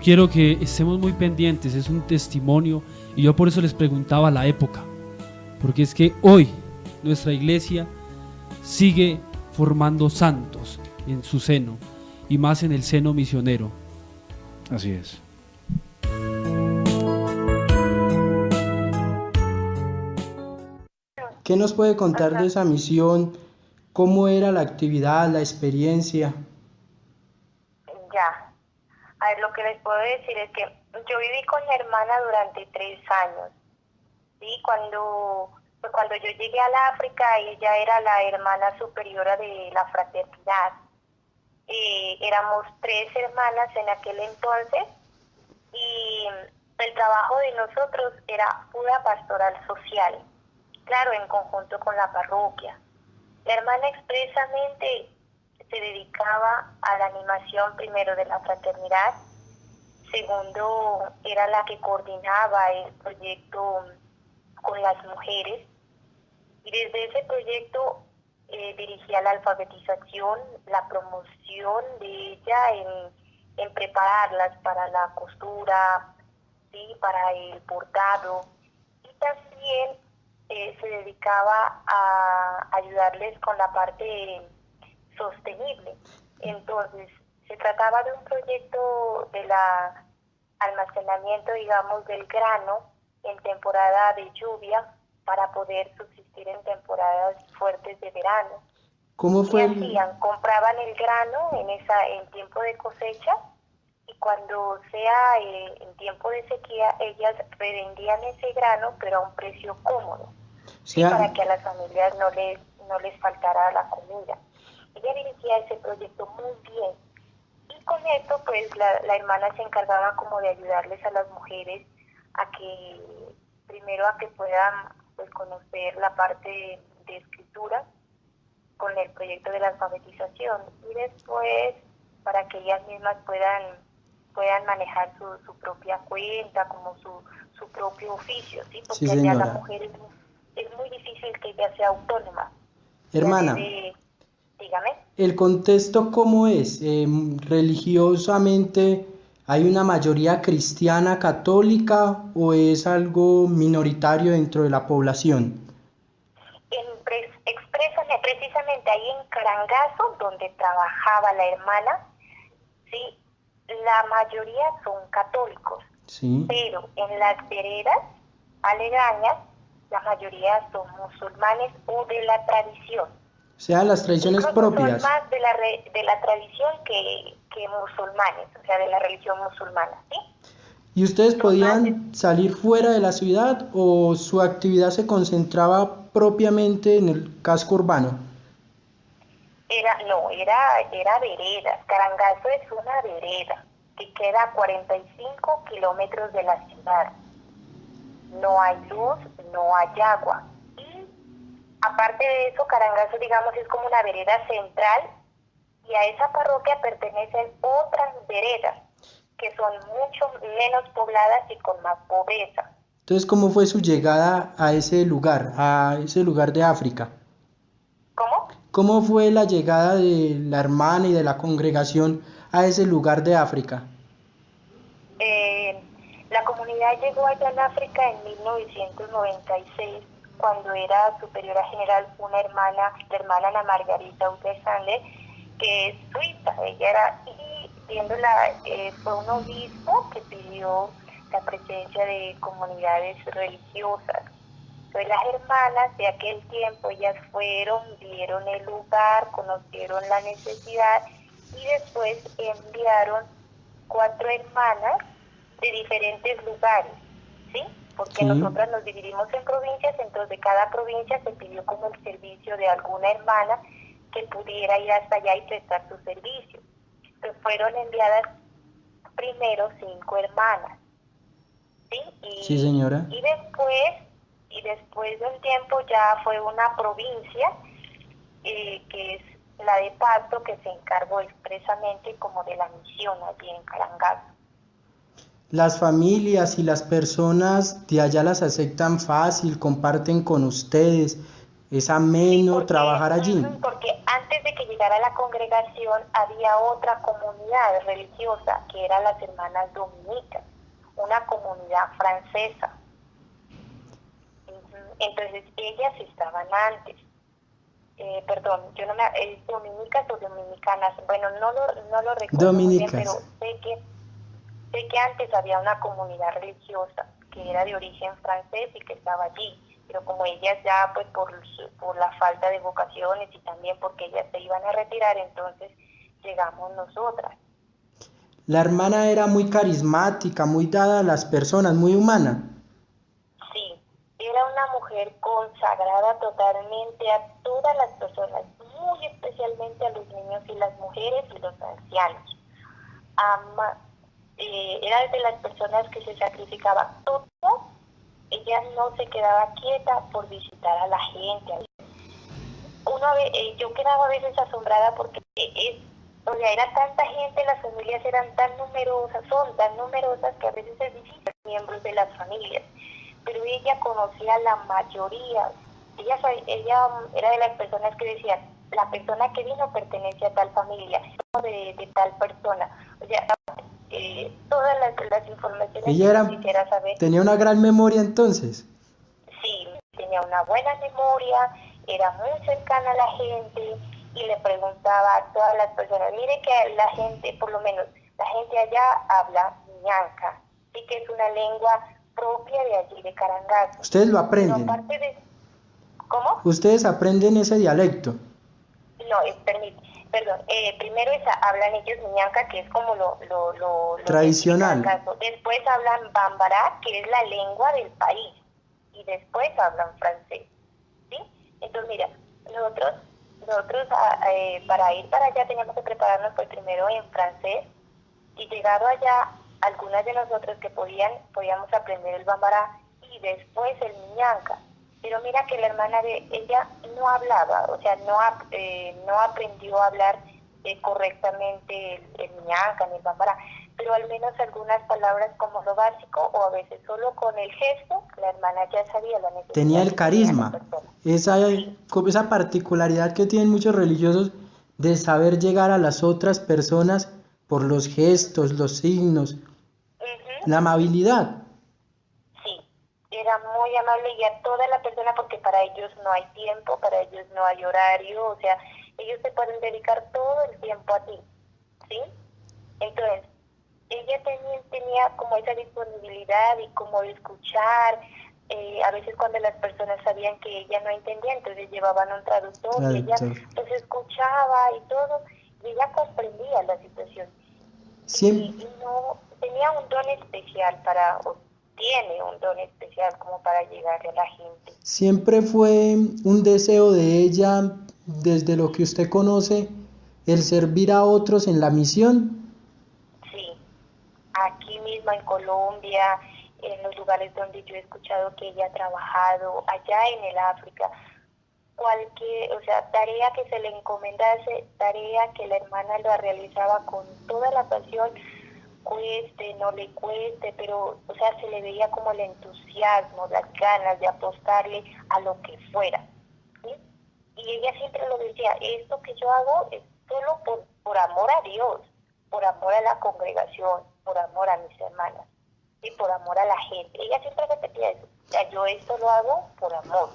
Speaker 4: quiero que estemos muy pendientes, es un testimonio, y yo por eso les preguntaba la época, porque es que hoy nuestra iglesia sigue formando santos en su seno, y más en el seno misionero.
Speaker 3: Así es.
Speaker 5: ¿Qué nos puede contar de esa misión? ¿Cómo era la actividad, la experiencia?
Speaker 10: Ya, a ver, lo que les puedo decir es que yo viví con mi hermana durante 3 años, ¿sí? Cuando yo llegué al África, ella era la hermana superiora de la fraternidad. Éramos 3 hermanas en aquel entonces, y el trabajo de nosotros era una pastoral social, claro, en conjunto con la parroquia. La hermana expresamente se dedicaba a la animación, primero, de la fraternidad, segundo, era la que coordinaba el proyecto con las mujeres, y desde ese proyecto dirigía la alfabetización, la promoción de ella en prepararlas para la costura, ¿sí? Para el bordado, y también se dedicaba a ayudarles con la parte sostenible. Entonces, se trataba de un proyecto de la almacenamiento, digamos, del grano en temporada de lluvia para poder subsistir en temporadas fuertes de verano.
Speaker 5: ¿Cómo fue?
Speaker 10: ¿Qué hacían? Compraban el grano en tiempo de cosecha, y cuando sea en tiempo de sequía, ellas revendían ese grano, pero a un precio cómodo, ¿sí? Para que a las familias no les faltara la comida. Ella dirigía ese proyecto muy bien, y con esto pues la hermana se encargaba como de ayudarles a las mujeres a que puedan pues conocer la parte de escritura con el proyecto de la alfabetización, y después para que ellas mismas puedan manejar su propia cuenta, como su propio oficio, ¿sí? Porque
Speaker 5: Sí,
Speaker 10: allá
Speaker 5: señora.
Speaker 10: la mujer es muy difícil que ella sea autónoma.
Speaker 5: Hermana,
Speaker 10: Dígame.
Speaker 5: ¿el contexto cómo es? ¿Religiosamente hay una mayoría cristiana católica o es algo minoritario dentro de la población?
Speaker 10: Exprésame, precisamente ahí en Carangazo, donde trabajaba la hermana, sí, la mayoría son católicos,
Speaker 5: Sí.
Speaker 10: pero en las veredas aledañas la mayoría son musulmanes o de la tradición.
Speaker 5: O sea, las tradiciones
Speaker 10: Incluso
Speaker 5: propias.
Speaker 10: son más de la tradición que musulmanes, o sea, de la religión musulmana, ¿sí?
Speaker 5: ¿Y ustedes podían salir fuera de la ciudad o su actividad se concentraba propiamente en el casco urbano?
Speaker 10: Era vereda. Carangazo es una vereda que queda a 45 kilómetros de la ciudad. No hay luz, no hay agua. Y aparte de eso, Carangazo, digamos, es como una vereda central, y a esa parroquia pertenecen otras veredas que son mucho menos pobladas y con más pobreza.
Speaker 5: Entonces, ¿cómo fue su llegada a ese lugar de África?
Speaker 10: ¿Cómo?
Speaker 5: ¿Cómo fue la llegada de la hermana y de la congregación a ese lugar de África?
Speaker 10: La comunidad llegó allá en África en 1996, cuando era superiora general una hermana, la hermana Ana Margarita Utersande, que es suiza. Ella era, y viéndola, fue un obispo que pidió la presencia de comunidades religiosas. Entonces las hermanas de aquel tiempo, ellas fueron, vieron el lugar, conocieron la necesidad, y después enviaron 4 hermanas de diferentes lugares, ¿sí? Porque nosotras nos dividimos en provincias, entonces de cada provincia se pidió como el servicio de alguna hermana que pudiera ir hasta allá y prestar su servicio. Entonces fueron enviadas primero 5 hermanas, ¿sí?
Speaker 5: Sí, señora.
Speaker 10: Y después de un tiempo ya fue una provincia, que es la de Pasto, que se encargó expresamente como de la misión allí en Carangazo.
Speaker 5: Las familias y las personas de allá las aceptan fácil, comparten con ustedes, es ameno trabajar allí.
Speaker 10: Porque antes de que llegara la congregación había otra comunidad religiosa, que eran las hermanas dominicas, una comunidad francesa. Entonces ellas estaban antes. Dominicas o dominicanas, bueno, no lo recuerdo muy bien, pero sé que antes había una comunidad religiosa que era de origen francés y que estaba allí, pero como ellas ya, pues por la falta de vocaciones y también porque ellas se iban a retirar, entonces llegamos nosotras.
Speaker 5: La hermana era muy carismática, muy dada a las personas, muy humana.
Speaker 10: Sí, era una mujer consagrada totalmente a todas las personas, muy especialmente a los niños y las mujeres y los ancianos. Era de las personas que se sacrificaba todo. Ella no se quedaba quieta por visitar a la gente. Yo quedaba a veces asombrada porque era tanta gente, las familias eran tan numerosas, son tan numerosas que a veces es difícil miembros de las familias. Pero ella conocía a la mayoría. Ella era de las personas que decían, la persona que vino pertenece a tal familia, de tal persona. O sea, todas las informaciones
Speaker 5: ella
Speaker 10: que quisiera saber.
Speaker 5: ¿Tenía una gran memoria entonces?
Speaker 10: Sí, tenía una buena memoria, era muy cercana a la gente y le preguntaba a todas las personas. Mire que la gente, por lo menos la gente allá habla ñanca, sí, que es una lengua propia de allí, de Carangazo.
Speaker 5: ¿Ustedes lo aprenden?
Speaker 10: No, ¿cómo?
Speaker 5: ¿Ustedes aprenden ese dialecto?
Speaker 10: No, primero hablan ellos ñanca, que es como lo
Speaker 5: tradicional.
Speaker 10: Después hablan bambara, que es la lengua del país, y después hablan francés, ¿sí? Entonces mira, nosotros para ir para allá teníamos que prepararnos pues primero en francés, y llegado allá, algunas de nosotros que podíamos aprender el bambara y después el ñanca. Pero mira que la hermana de ella no hablaba, o sea, no aprendió a hablar correctamente el ñanca ni el bambara, pero al menos algunas palabras como lo básico, o a veces solo con el gesto, la hermana ya sabía la necesidad.
Speaker 5: Tenía el carisma, esa particularidad que tienen muchos religiosos de saber llegar a las otras personas por los gestos, los signos, la amabilidad.
Speaker 10: Era muy amable y a toda la persona, porque para ellos no hay tiempo, para ellos no hay horario, o sea, ellos se pueden dedicar todo el tiempo a ti, ¿sí? Entonces, ella tenía como esa disponibilidad y como de escuchar, a veces cuando las personas sabían que ella no entendía, entonces llevaban un traductor y ella pues escuchaba y todo, y ella comprendía la situación. Y no tenía un don especial tiene un don especial como para llegar a la gente.
Speaker 5: Siempre fue un deseo de ella desde lo que usted conoce, el servir a otros en la misión?
Speaker 10: Sí, aquí mismo en Colombia, en los lugares donde yo he escuchado que ella ha trabajado, allá en el África, cualquier, o sea, tarea que se le encomendase, tarea que la hermana la realizaba con toda la pasión, cueste, no le cueste, pero, o sea, se le veía como el entusiasmo, las ganas de apostarle a lo que fuera, ¿sí? Y ella siempre lo decía, esto que yo hago es solo por amor a Dios, por amor a la congregación, por amor a mis hermanas, y por amor a la gente. Ella siempre repetía eso, o sea, yo esto lo hago por amor.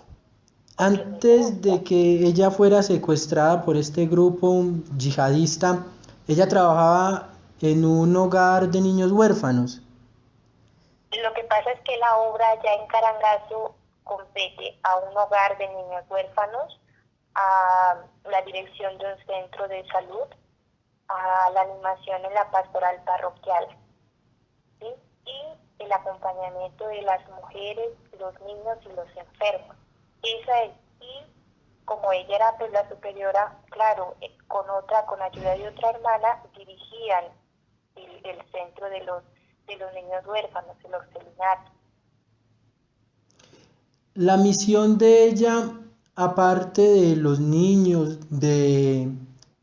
Speaker 5: Antes de que ella fuera secuestrada por este grupo yihadista, ella trabajaba en un hogar de niños huérfanos.
Speaker 10: Lo que pasa es que la obra allá en Carangazo compete a un hogar de niños huérfanos, a la dirección de un centro de salud, a la animación en la pastoral parroquial, ¿sí? Y el acompañamiento de las mujeres, los niños y los enfermos. Esa es, y como ella era pues la superiora, claro, con ayuda de otra hermana, dirigían el centro de los niños huérfanos, el orfelinato.
Speaker 5: La misión de ella, aparte de los niños, de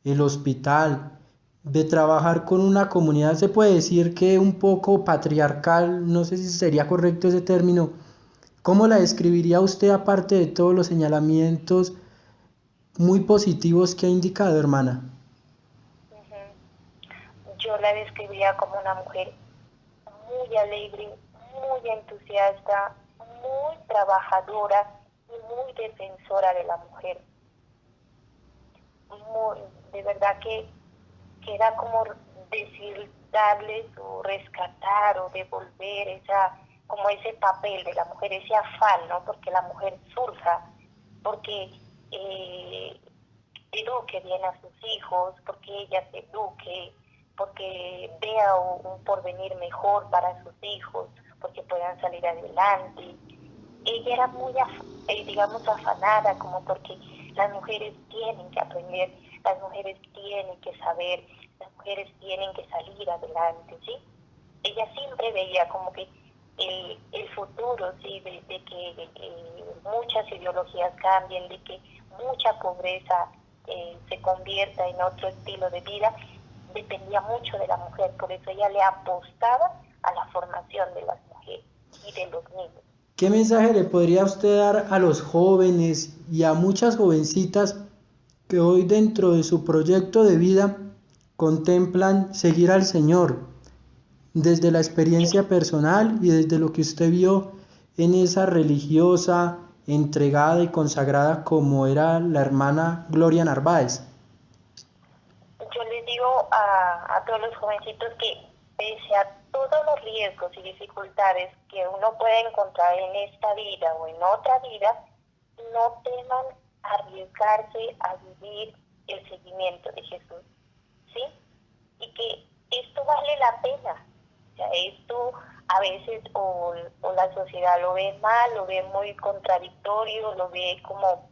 Speaker 5: el hospital, de trabajar con una comunidad, se puede decir que un poco patriarcal, no sé si sería correcto ese término. ¿Cómo la describiría usted, aparte de todos los señalamientos muy positivos que ha indicado, hermana?
Speaker 10: Yo la describiría como una mujer muy alegre, muy entusiasta, muy trabajadora y muy defensora de la mujer. De verdad que era como decir, darles o rescatar o devolver como ese papel de la mujer, ese afán, ¿no? Porque la mujer surja, porque eduque bien a sus hijos, porque ella se eduque, porque vea un porvenir mejor para sus hijos, porque puedan salir adelante. Ella era muy, digamos, afanada, como porque las mujeres tienen que aprender, las mujeres tienen que saber, las mujeres tienen que salir adelante, ¿sí? Ella siempre veía como que el futuro, ¿sí? De que muchas ideologías cambien, de que mucha pobreza se convierta en otro estilo de vida, dependía mucho de la mujer. Por eso ella le apostaba a la formación de las mujeres y de los niños.
Speaker 5: ¿Qué mensaje le podría usted dar a los jóvenes y a muchas jovencitas que hoy dentro de su proyecto de vida contemplan seguir al Señor, desde la experiencia personal y desde lo que usted vio en esa religiosa, entregada y consagrada como era la hermana Gloria Narváez?
Speaker 10: Yo les digo a todos los jovencitos que pese a todos los riesgos y dificultades que uno puede encontrar en esta vida o en otra vida, no teman arriesgarse a vivir el seguimiento de Jesús, ¿sí? Y que esto vale la pena. O sea, esto a veces o la sociedad lo ve mal, lo ve muy contradictorio, lo ve como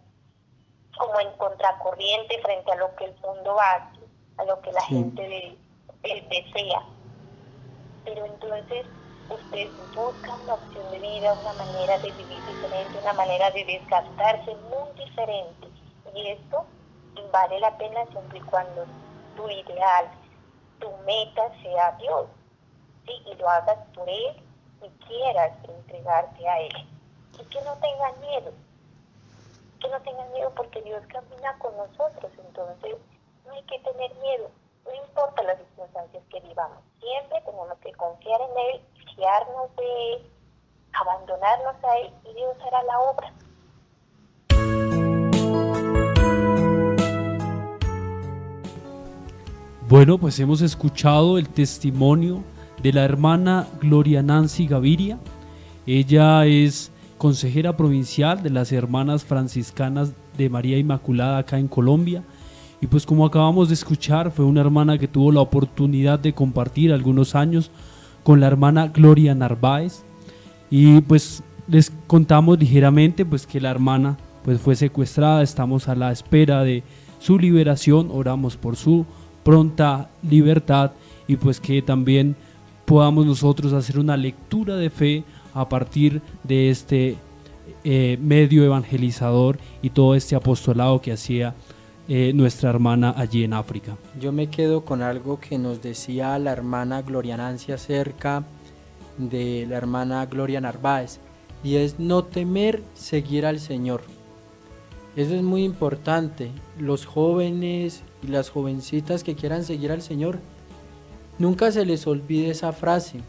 Speaker 10: en contracorriente frente a lo que el mundo hace, a lo que la gente desea. Pero entonces usted busca una opción de vida, una manera de vivir diferente, una manera de desgastarse muy diferente. Y esto vale la pena siempre y cuando tu ideal, tu meta sea Dios, ¿sí? Y lo hagas por Él y quieras entregarte a Él. Y que no tengan miedo. Que no tengan miedo porque Dios camina con nosotros. Entonces no hay que tener miedo. No importa las circunstancias que vivamos, siempre tenemos que confiar en Él, fiarnos de Él, abandonarnos a Él y Dios hará la obra.
Speaker 4: Bueno, pues hemos escuchado el testimonio de la hermana Gloria Nancy Gaviria. Ella es consejera provincial de las Hermanas Franciscanas de María Inmaculada acá en Colombia. Y pues como acabamos de escuchar, fue una hermana que tuvo la oportunidad de compartir algunos años con la hermana Gloria Narváez. Y pues les contamos ligeramente pues que la hermana pues fue secuestrada. Estamos a la espera de su liberación, oramos por su pronta libertad y pues que también podamos nosotros hacer una lectura de fe a partir de este medio evangelizador y todo este apostolado que hacía nuestra hermana allí en África.
Speaker 5: Yo me quedo con algo que nos decía la hermana Gloria Nancy acerca de la hermana Gloria Narváez, y es no temer seguir al Señor. Eso es muy importante. Los jóvenes y las jovencitas que quieran seguir al Señor, nunca se les olvide esa frase,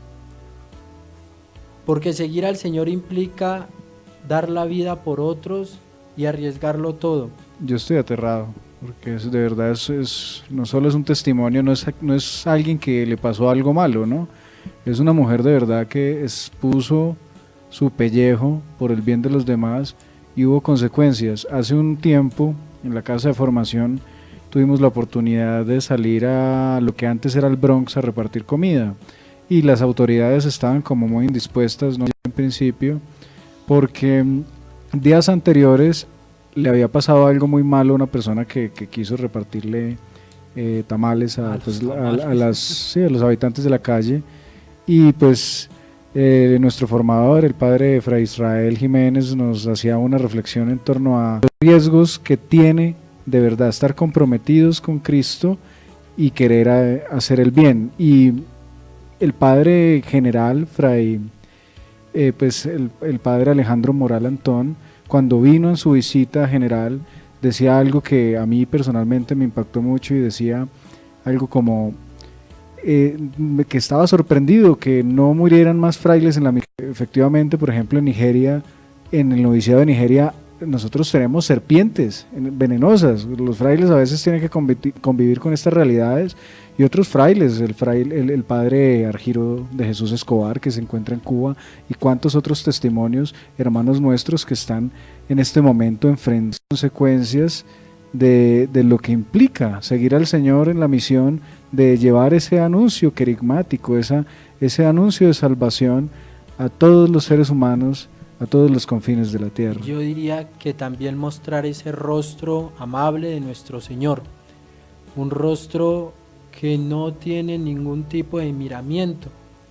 Speaker 5: porque seguir al Señor implica dar la vida por otros y arriesgarlo todo.
Speaker 3: Yo estoy aterrado, porque de verdad no solo es un testimonio, no es alguien que le pasó algo malo, ¿no? Es una mujer de verdad que expuso su pellejo por el bien de los demás y hubo consecuencias. Hace un tiempo, en la casa de formación, tuvimos la oportunidad de salir a lo que antes era el Bronx a repartir comida, y las autoridades estaban como muy indispuestas, ¿no? En principio, porque días anteriores le había pasado algo muy malo a una persona que quiso repartirle tamales a los habitantes de la calle, y pues nuestro formador, el padre Fray Israel Jiménez, nos hacía una reflexión en torno a los riesgos que tiene de verdad estar comprometidos con Cristo y querer hacer el bien. Y el padre general, el padre Alejandro Moral Antón, cuando vino en su visita general, decía algo que a mí personalmente me impactó mucho, y decía algo como que estaba sorprendido que no murieran más frailes en la misión. Efectivamente, por ejemplo, en Nigeria, en el noviciado de Nigeria, nosotros tenemos serpientes venenosas. Los frailes a veces tienen que convivir con estas realidades, y otros frailes, el padre Argiro de Jesús Escobar, que se encuentra en Cuba, y cuántos otros testimonios, hermanos nuestros que están en este momento enfrentando consecuencias de lo que implica seguir al Señor en la misión de llevar ese anuncio querigmático, ese anuncio de salvación a todos los seres humanos, a todos los confines de la tierra.
Speaker 5: Yo diría que también mostrar ese rostro amable de nuestro Señor, un rostro que no tiene ningún tipo de miramiento.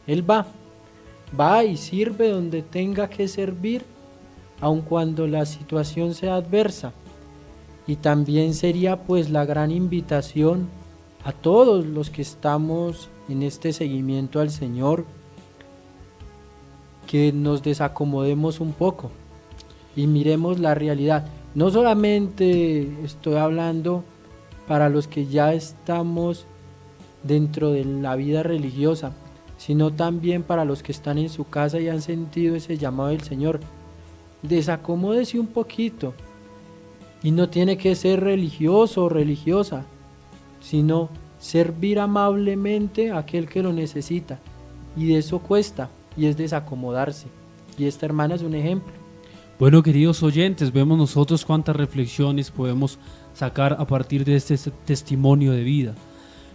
Speaker 5: Él va y sirve donde tenga que servir, aun cuando la situación sea adversa. Y también sería pues la gran invitación a todos los que estamos en este seguimiento al Señor, que nos desacomodemos un poco y miremos la realidad. No solamente estoy hablando para los que ya estamos dentro de la vida religiosa, sino también para los que están en su casa y han sentido ese llamado del Señor. Desacomódese un poquito, y no tiene que ser religioso o religiosa, sino servir amablemente a aquel que lo necesita, y de eso cuesta, y es desacomodarse, y esta hermana es un ejemplo.
Speaker 4: Bueno, queridos oyentes, vemos nosotros cuántas reflexiones podemos sacar a partir de este testimonio de vida,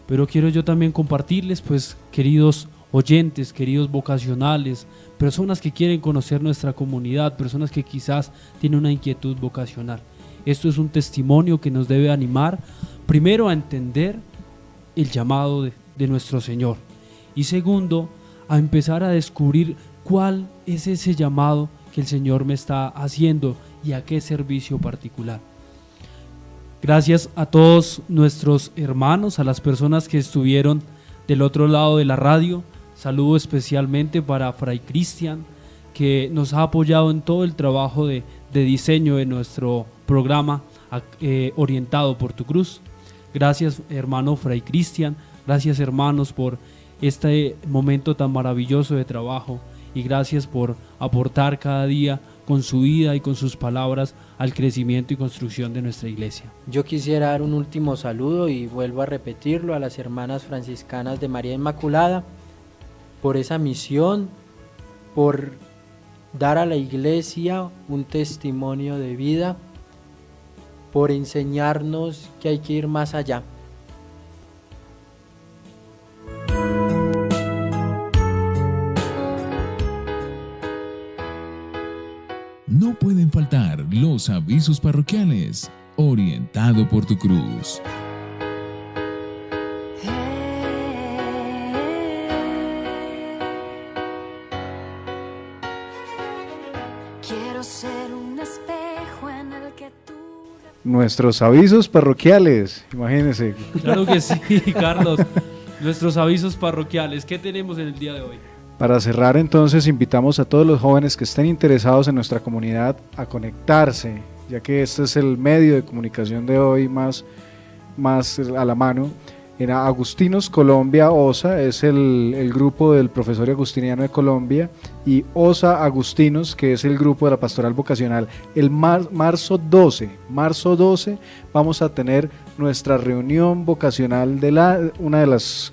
Speaker 4: pero quiero yo también compartirles, pues, queridos oyentes, queridos vocacionales, personas que quieren conocer nuestra comunidad, personas que quizás tienen una inquietud vocacional. Esto es un testimonio que nos debe animar, primero, a entender el llamado de nuestro Señor, y segundo, a empezar a descubrir cuál es ese llamado que el Señor me está haciendo y a qué servicio particular. Gracias a todos nuestros hermanos, a las personas que estuvieron del otro lado de la radio. Saludo especialmente para Fray Cristian, que nos ha apoyado en todo el trabajo de diseño de nuestro programa orientado por tu cruz. Gracias, hermano Fray Cristian, gracias, hermanos, por este momento tan maravilloso de trabajo, y gracias por aportar cada día con su vida y con sus palabras al crecimiento y construcción de nuestra iglesia.
Speaker 5: Yo quisiera dar un último saludo, y vuelvo a repetirlo, a las hermanas franciscanas de María Inmaculada, por esa misión, por dar a la iglesia un testimonio de vida, por enseñarnos que hay que ir más allá.
Speaker 11: No pueden faltar los avisos parroquiales, orientado por tu cruz.
Speaker 12: Quiero ser un espejo en el que tú...
Speaker 3: Nuestros avisos parroquiales, imagínense.
Speaker 4: Claro que sí, Carlos. Nuestros avisos parroquiales, ¿qué tenemos en el día de hoy?
Speaker 3: Para cerrar entonces invitamos a todos los jóvenes que estén interesados en nuestra comunidad a conectarse, ya que este es el medio de comunicación de hoy más a la mano. En Agustinos Colombia OSA es el grupo del Profesorio Agustiniano de Colombia, y OSA Agustinos, que es el grupo de la Pastoral Vocacional. El marzo 12 vamos a tener nuestra reunión vocacional de una de las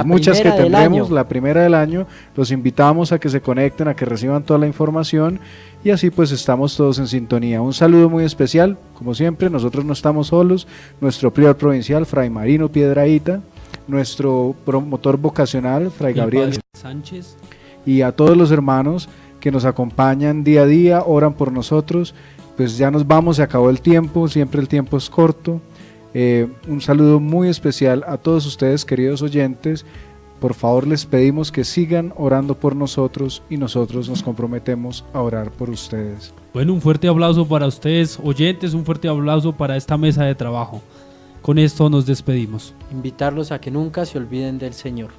Speaker 3: muchas que tendremos, la primera del año. Los invitamos a que se conecten, a que reciban toda la información, y así pues estamos todos en sintonía. Un saludo muy especial, como siempre, nosotros no estamos solos, nuestro prior provincial, Fray Marino Piedrahíta, nuestro promotor vocacional, Fray Gabriel
Speaker 4: Sánchez,
Speaker 3: y a todos los hermanos que nos acompañan día a día, oran por nosotros. Pues ya nos vamos, se acabó el tiempo, siempre el tiempo es corto. Un saludo muy especial a todos ustedes, queridos oyentes. Por favor, les pedimos que sigan orando por nosotros, y nosotros nos comprometemos a orar por ustedes.
Speaker 4: Bueno, un fuerte aplauso para ustedes, oyentes, un fuerte aplauso para esta mesa de trabajo. Con esto nos despedimos.
Speaker 5: Invitarlos a que nunca se olviden del Señor.